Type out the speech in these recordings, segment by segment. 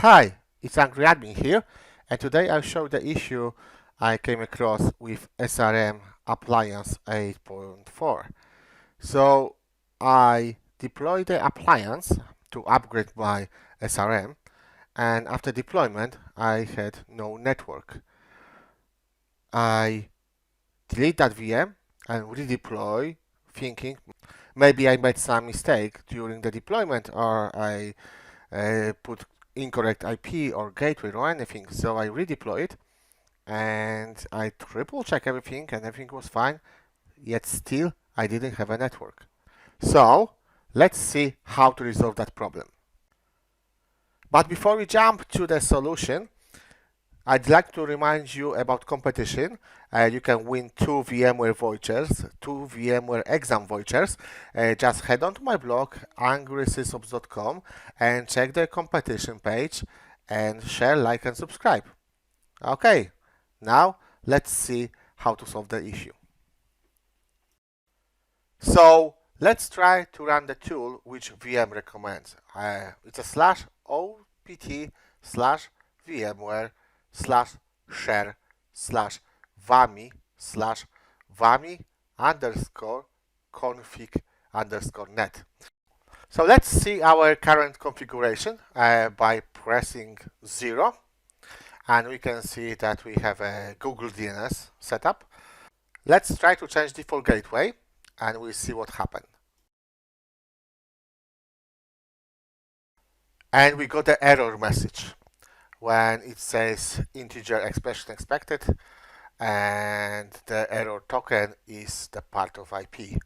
Hi, it's Angry Admin here, and today I'll show the issue I came across with SRM Appliance 8.4. So I deployed the appliance to upgrade my SRM, and after deployment I had no network. I delete that VM and redeploy, thinking maybe I made some mistake during the deployment, or I put incorrect IP or gateway or anything. So I redeploy it and I triple check everything and everything was fine, yet still I didn't have a network. So let's see how to resolve that problem. But before we jump to the solution, I'd like to remind you about competition. You can win 2 VMware vouchers, 2 VMware exam vouchers. Just head on to my blog, angrysys.com, and check the competition page and share, like, and subscribe. Okay, now let's see how to solve the issue. So let's try to run the tool which VM recommends. It's a /opt/vmware/vami/vami_config_net. So let's see our current configuration by pressing 0, and we can see that we have a Google DNS setup. Let's try to change default gateway and we'll see what happened. And we got the error message when it says integer expression expected and the error token is the part of IP.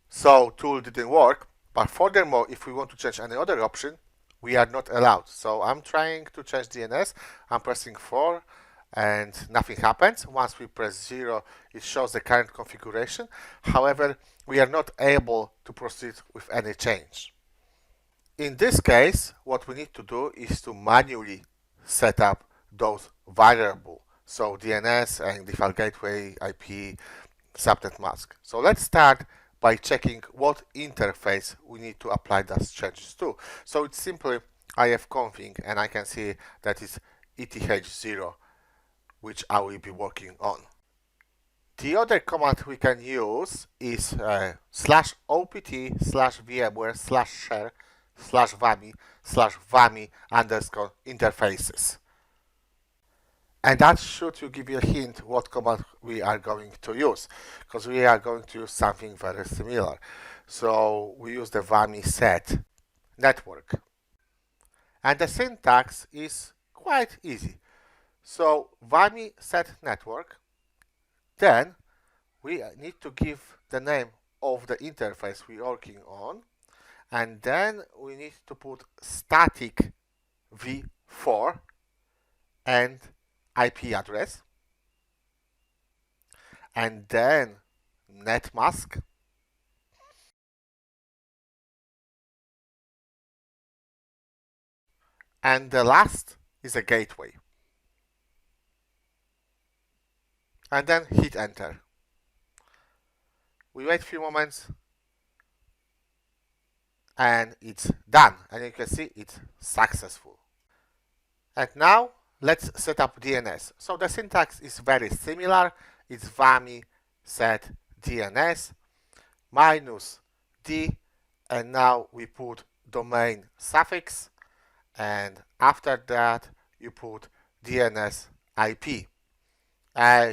So tool didn't work, but furthermore, if we want to change any other option, we are not allowed. So I'm trying to change DNS. I'm pressing 4 and nothing happens. Once we press 0, it shows the current configuration. However, we are not able to proceed with any change. In this case, what we need to do is to manually set up those variables. So DNS and default gateway, IP, subnet mask. So let's start by checking what interface we need to apply those changes to. So it's simply ifconfig, and I can see that it's ETH0, which I will be working on. The other command we can use is /opt/vmware/share/vami/vami_interfaces. And that should give you a hint what command we are going to use, because we are going to use something very similar. So we use the vami set network. And the syntax is quite easy. So vami set network, then we need to give the name of the interface we're working on, and then we need to put static v4 and IP address, and then net mask, and the last is a gateway. And then hit enter. We wait a few moments and it's done, and you can see it's successful. And now let's set up DNS. So the syntax is very similar. It's vami set DNS -d, and now we put domain suffix, and after that you put DNS IP.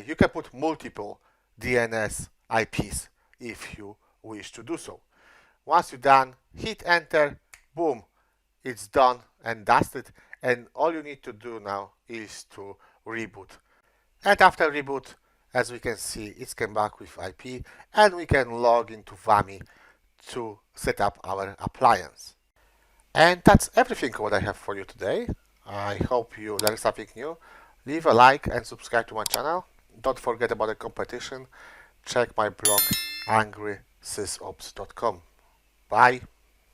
You can put multiple DNS IPs if you wish to do so. Once you're done, hit enter, boom, it's done and dusted, and all you need to do now is to reboot. And after reboot, as we can see, it's come back with IP, and we can log into vami to set up our appliance. And that's everything what I have for you today. I hope you learned something new. Leave a like and subscribe to my channel. Don't forget about the competition. Check my blog, angrysysops.com. Bye.